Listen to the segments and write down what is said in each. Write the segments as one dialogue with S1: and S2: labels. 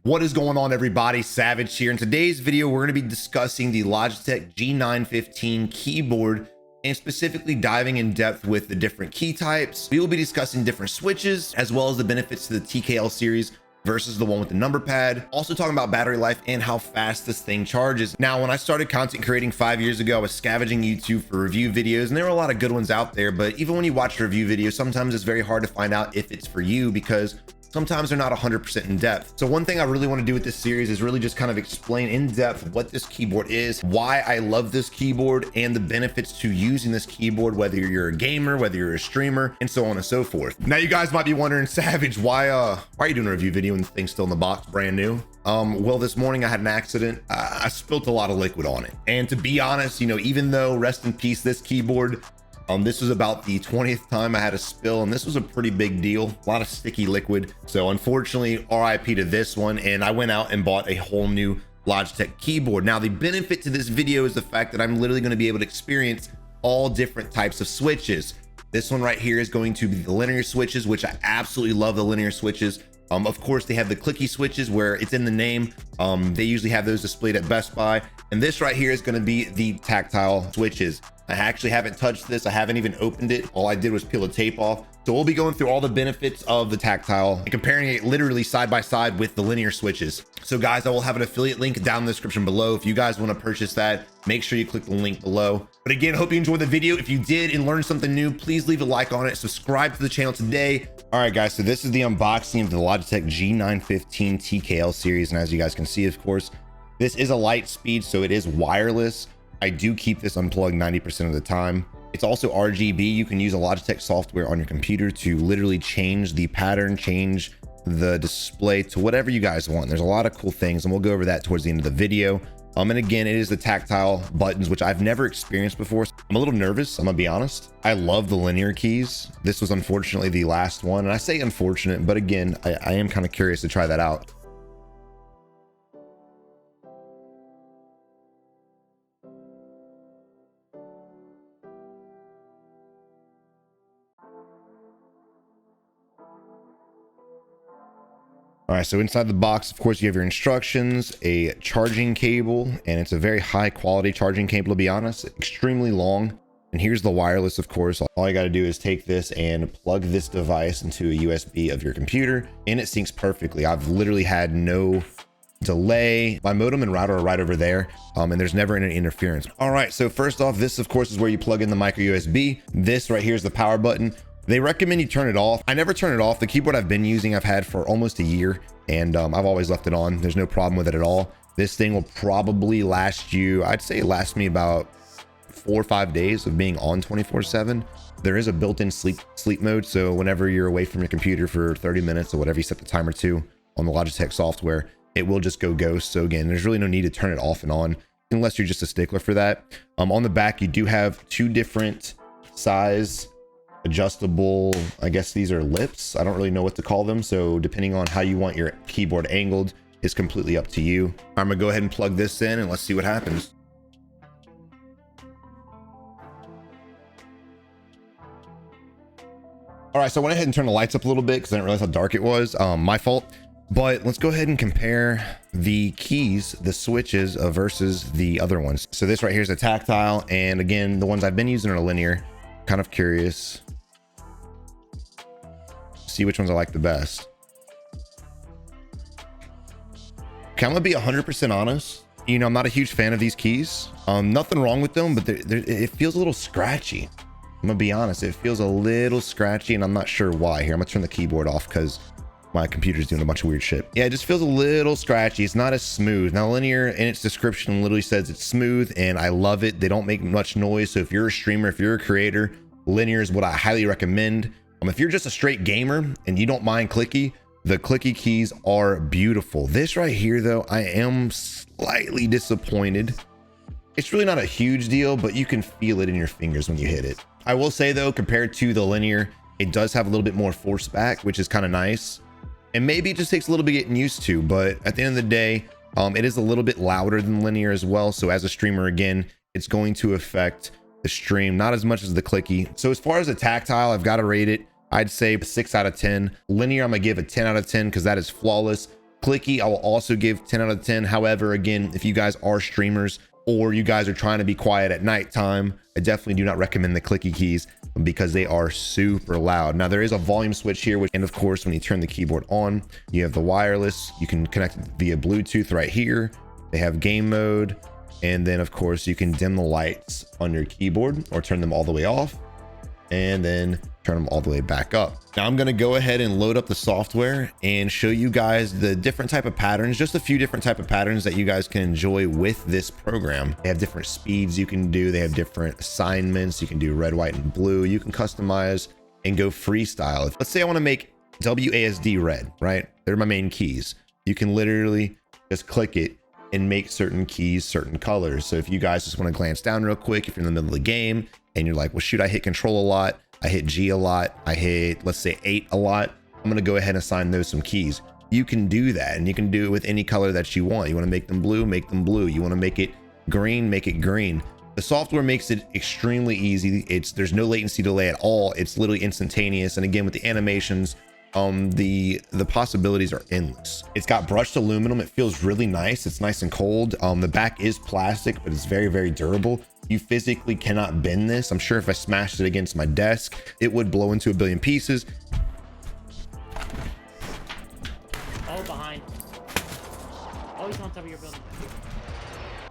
S1: What is going on, everybody? Savage here. In today's video, we're going to be discussing the Logitech G915 keyboard and specifically diving in depth with the different key types. We will be discussing different switches as well as the benefits to the TKL series versus the one with the number pad. Also talking about battery life and how fast this thing charges. Now, when I started content creating 5 years ago, I was scavenging YouTube for review videos, and there were a lot of good ones out there. But even when you watch a review video, sometimes it's very hard to find out if it's for you because sometimes they're not 100% in depth. So one thing I really want to do with this series is really just kind of explain in depth what this keyboard is, why I love this keyboard, and the benefits to using this keyboard, whether you're a gamer, whether you're a streamer, and so on and so forth. Now, you guys might be wondering, Savage, why are you doing a review video and the thing's still in the box, brand new? Well, this morning I had an accident. I spilt a lot of liquid on it. And to be honest, you know, even though, rest in peace, this keyboard, this was about the 20th time I had a spill, and this was a pretty big deal. A lot of sticky liquid. So unfortunately, RIP to this one. And I went out and bought a whole new Logitech keyboard. Now, the benefit to this video is the fact that I'm literally going to be able to experience all different types of switches. This one right here is going to be the linear switches, which I absolutely love the linear switches. Of course, they have the clicky switches where it's in the name. They usually have those displayed at Best Buy. And this right here is going to be the tactile switches. I actually haven't touched this. I haven't even opened it. All I did was peel the tape off. So we'll be going through all the benefits of the tactile and comparing it literally side by side with the linear switches. So guys, I will have an affiliate link down in the description below. If you guys want to purchase that, make sure you click the link below. But again, hope you enjoyed the video. If you did and learned something new, please leave a like on it. Subscribe to the channel today. All right, guys, so this is the unboxing of the Logitech G915 TKL series. And as you guys can see, of course, this is a Lightspeed, so it is wireless. I do keep this unplugged 90% of the time. It's also RGB. You can use a Logitech software on your computer to literally change the pattern, change the display to whatever you guys want. There's a lot of cool things, and we'll go over that towards the end of the video. And again, it is the tactile buttons, which I've never experienced before. I'm a little nervous, I'm gonna be honest. I love the linear keys. This was unfortunately the last one, and I say unfortunate, but again, I am kind of curious to try that out. All right, so inside the box, of course, you have your instructions, a charging cable, and it's a very high quality charging cable, to be honest, extremely long. And here's the wireless, of course. All you got to do is take this and plug this device into a USB of your computer, and it syncs perfectly. I've literally had no delay. My modem and router are right over there, and there's never any interference. All right, so first off, this, of course, is where you plug in the micro USB. This right here is the power button. They recommend you turn it off. I never turn it off. The keyboard I've been using, I've had for almost a year, and I've always left it on. There's no problem with it at all. This thing will probably last you, I'd say it lasts me about 4 or 5 days of being on 24/7. There is a built-in sleep mode, so whenever you're away from your computer for 30 minutes or whatever you set the timer to on the Logitech software, it will just go ghost. So again, there's really no need to turn it off and on unless you're just a stickler for that. On the back, you do have 2 different size adjustable, I guess these are lips. I don't really know what to call them. So depending on how you want your keyboard angled is completely up to you. I'm gonna go ahead and plug this in and let's see what happens. All right, so I went ahead and turned the lights up a little bit because I didn't realize how dark it was. My fault. But let's go ahead and compare the keys, the switches versus the other ones. So this right here is a tactile. And again, the ones I've been using are linear. Kind of curious. See which ones I like the best. Okay, I'm gonna be 100% honest. You know, I'm not a huge fan of these keys. Nothing wrong with them, but it feels a little scratchy. I'm gonna be honest, it feels a little scratchy, and I'm not sure why. Here, I'm gonna turn the keyboard off because my computer's doing a bunch of weird shit. Yeah, it just feels a little scratchy. It's not as smooth. Now, linear in its description literally says it's smooth, and I love it. They don't make much noise. So if you're a streamer, if you're a creator, linear is what I highly recommend. If you're just a straight gamer and you don't mind clicky, the clicky keys are beautiful. This right here, though, I am slightly disappointed. It's really not a huge deal, but you can feel it in your fingers when you hit it. I will say, though, compared to the linear, it does have a little bit more force back, which is kind of nice. And maybe it just takes a little bit getting used to, but at the end of the day, it is a little bit louder than linear as well. So as a streamer, again, it's going to affect the stream, not as much as the clicky. So as far as the tactile, I've got to rate it, I'd say 6 out of 10. Linear, I'm gonna give a 10 out of 10 because that is flawless. Clicky, I will also give 10 out of 10. However, again, if you guys are streamers or you guys are trying to be quiet at nighttime, I definitely do not recommend the Clicky keys because they are super loud. Now there is a volume switch here, and of course, when you turn the keyboard on, you have the wireless. You can connect it via Bluetooth right here. They have game mode. And then of course you can dim the lights on your keyboard or turn them all the way off and then turn them all the way back up. Now I'm going to go ahead and load up the software and show you guys the different type of patterns, just a few different type of patterns that you guys can enjoy with this program. They have different speeds you can do. They have different assignments. You can do red, white, and blue. You can customize and go freestyle. Let's say I want to make WASD red, right? They're my main keys. You can literally just click it and make certain keys certain colors. So if you guys just want to glance down real quick, if you're in the middle of the game and you're like, well, shoot, I hit control a lot, I hit G a lot, I hit, let's say 8 a lot, I'm going to go ahead and assign those some keys. You can do that, and you can do it with any color that you want. You want to make them blue, make them blue. You want to make it green, make it green. The software makes it extremely easy. There's no latency delay at all. It's literally instantaneous. And again, with the animations, the possibilities are endless. It's got brushed aluminum. It feels really nice. It's nice and cold. The back is plastic, but it's very, very durable. You physically cannot bend this. I'm sure if I smashed it against my desk, it would blow into a billion pieces.
S2: Oh, behind. Oh, he's on top of your building.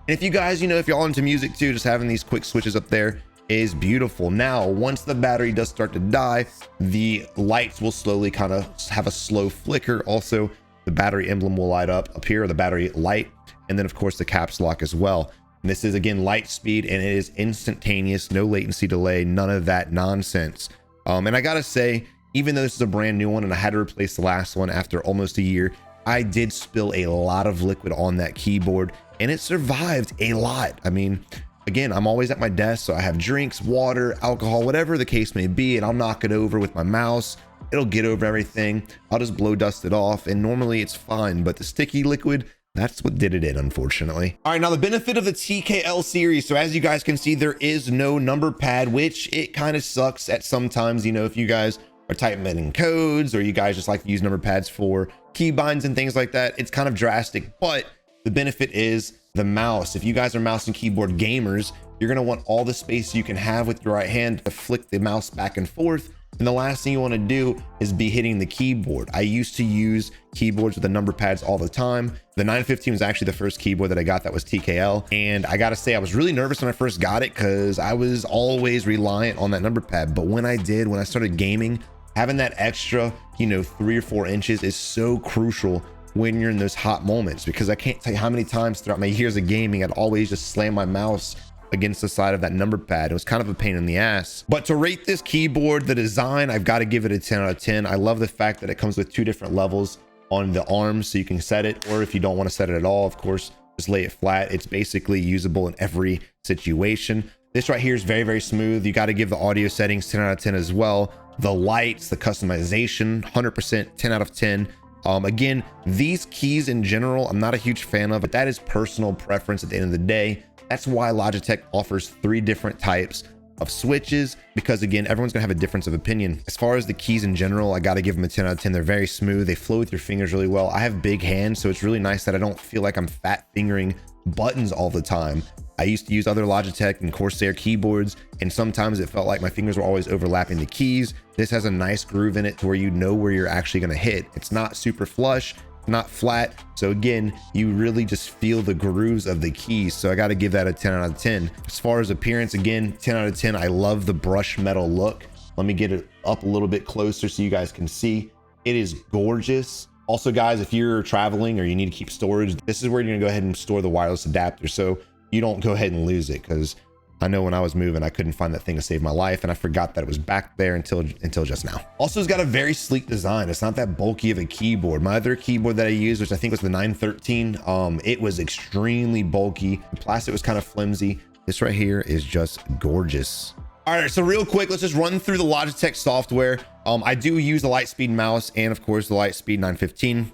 S1: And if you guys, if you're all into music too, just having these quick switches up there is beautiful. Now, once the battery does start to die, the lights will slowly kind of have a slow flicker. Also, the battery emblem will light up here, the battery light, and then of course the caps lock as well. And this is again Lightspeed, and it is instantaneous, no latency delay, none of that nonsense. And I gotta say, even though this is a brand new one and I had to replace the last one after almost a year, I did spill a lot of liquid on that keyboard and it survived a lot. I mean, again, I'm always at my desk, so I have drinks, water, alcohol, whatever the case may be, and I'll knock it over with my mouse. It'll get over everything. I'll just blow dust it off, and normally it's fine, but the sticky liquid, that's what did it in, unfortunately. All right, now the benefit of the TKL series. So as you guys can see, there is no number pad, which it kind of sucks at sometimes, if you guys are typing in codes or you guys just like to use number pads for key binds and things like that. It's kind of drastic, but the benefit is the mouse. If you guys are mouse and keyboard gamers, you're going to want all the space you can have with your right hand to flick the mouse back and forth. And the last thing you want to do is be hitting the keyboard. I used to use keyboards with the number pads all the time. The 915 was actually the first keyboard that I got that was TKL. And I got to say, I was really nervous when I first got it because I was always reliant on that number pad. But when I started gaming, having that extra, 3 or 4 inches is so crucial when you're in those hot moments, because I can't tell you how many times throughout my years of gaming, I'd always just slam my mouse against the side of that number pad. It was kind of a pain in the ass. But to rate this keyboard, the design, I've got to give it a 10 out of 10. I love the fact that it comes with 2 different levels on the arms, so you can set it, or if you don't want to set it at all, of course, just lay it flat. It's basically usable in every situation. This right here is very, very smooth. You got to give the audio settings 10 out of 10 as well. The lights, the customization, 100% 10 out of 10. Again, these keys in general, I'm not a huge fan of, but that is personal preference at the end of the day. That's why Logitech offers 3 different types of switches, because again, everyone's gonna have a difference of opinion. As far as the keys in general, I gotta give them a 10 out of 10. They're very smooth. They flow with your fingers really well. I have big hands, so it's really nice that I don't feel like I'm fat fingering buttons all the time. I used to use other Logitech and Corsair keyboards, and sometimes it felt like my fingers were always overlapping the keys. This has a nice groove in it to where you know where you're actually going to hit. It's not super flush, not flat. So again, you really just feel the grooves of the keys. So I got to give that a 10 out of 10. As far as appearance, again, 10 out of 10. I love the brush metal look. Let me get it up a little bit closer so you guys can see. It is gorgeous. Also, guys, if you're traveling or you need to keep storage, this is where you're going to go ahead and store the wireless adapter, so you don't go ahead and lose it, because I know when I was moving, I couldn't find that thing to save my life, and I forgot that it was back there until just now. Also, it's got a very sleek design. It's not that bulky of a keyboard. My other keyboard that I used, which I think was the 913, it was extremely bulky. The plastic was kind of flimsy. This right here is just gorgeous. All right, so real quick, let's just run through the Logitech software. I do use the Lightspeed mouse and of course the Lightspeed 915.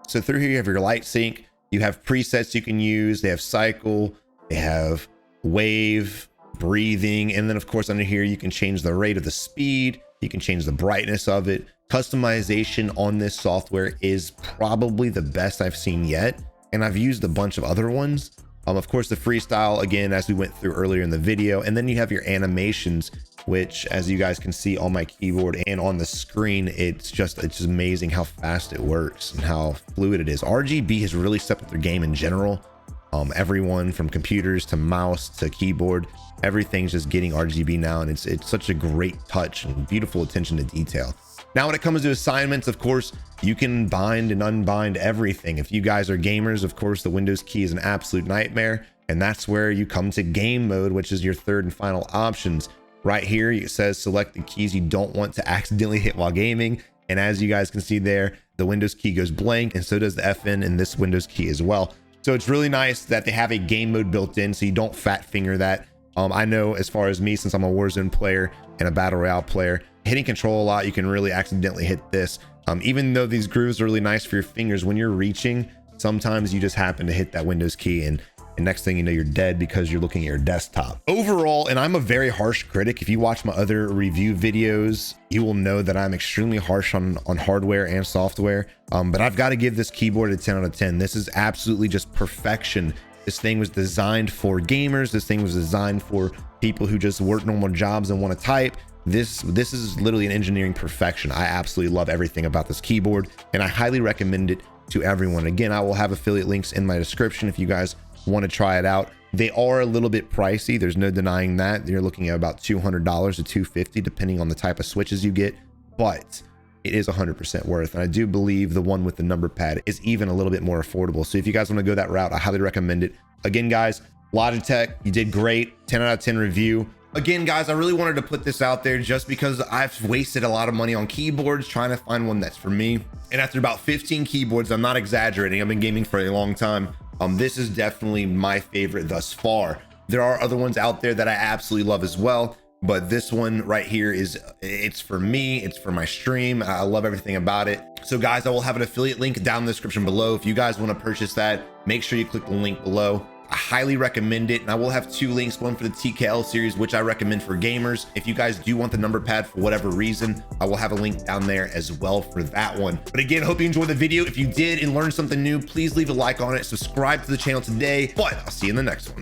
S1: So through here, you have your light sync. You have presets you can use. They have cycle, they have wave, breathing, and then of course under here you can change the rate of the speed. You can change the brightness of it. Customization on this software is probably the best I've seen yet, and I've used a bunch of other ones. Of course, the freestyle, again, as we went through earlier in the video, and then you have your animations, which, as you guys can see on my keyboard and on the screen, it's just amazing how fast it works and how fluid it is. RGB has really stepped up their game in general. Everyone from computers to mouse to keyboard, everything's just getting RGB now, and it's such a great touch and beautiful attention to detail. Now, when it comes to assignments, of course, you can bind and unbind everything. If you guys are gamers, of course, the Windows key is an absolute nightmare, and that's where you come to game mode, which is your third and final options. Right here, it says select the keys you don't want to accidentally hit while gaming. And as you guys can see there, the Windows key goes blank, and so does the FN in this Windows key as well. So it's really nice that they have a game mode built in, so you don't fat finger that. I know, as far as me, since I'm a Warzone player and a Battle Royale player, hitting control a lot, you can really accidentally hit this. Even though these grooves are really nice for your fingers, when you're reaching, sometimes you just happen to hit that Windows key, and next thing you know, you're dead because you're looking at your desktop. Overall, and I'm a very harsh critic, if you watch my other review videos, you will know that I'm extremely harsh on hardware and software. But I've got to give this keyboard a 10 out of 10. This is absolutely just perfection. This thing was designed for gamers. This thing was designed for people who just work normal jobs and want to type. This is literally an engineering perfection. I absolutely love everything about this keyboard, and I highly recommend it to everyone. Again, I will have affiliate links in my description if you guys want to try it out. They are a little bit pricey, there's no denying that. You're looking at about $200 to $250 depending on the type of switches you get, but it is 100% worth. And I do believe the one with the number pad is even a little bit more affordable. So if you guys want to go that route, I highly recommend it. Again, guys, Logitech, you did great. 10 out of 10 review. Again, guys, I really wanted to put this out there just because I've wasted a lot of money on keyboards trying to find one that's for me. And after about 15 keyboards, I'm not exaggerating, I've been gaming for a long time. This is definitely my favorite thus far. There are other ones out there that I absolutely love as well, but this one right here it's for me, it's for my stream. I love everything about it. So guys, I will have an affiliate link down in the description below. If you guys want to purchase that, make sure you click the link below. I highly recommend it, and I will have 2 links, one for the TKL series, which I recommend for gamers. If you guys do want the number pad for whatever reason, I will have a link down there as well for that one. But again, hope you enjoyed the video. If you did and learned something new, please leave a like on it, subscribe to the channel today, but I'll see you in the next one.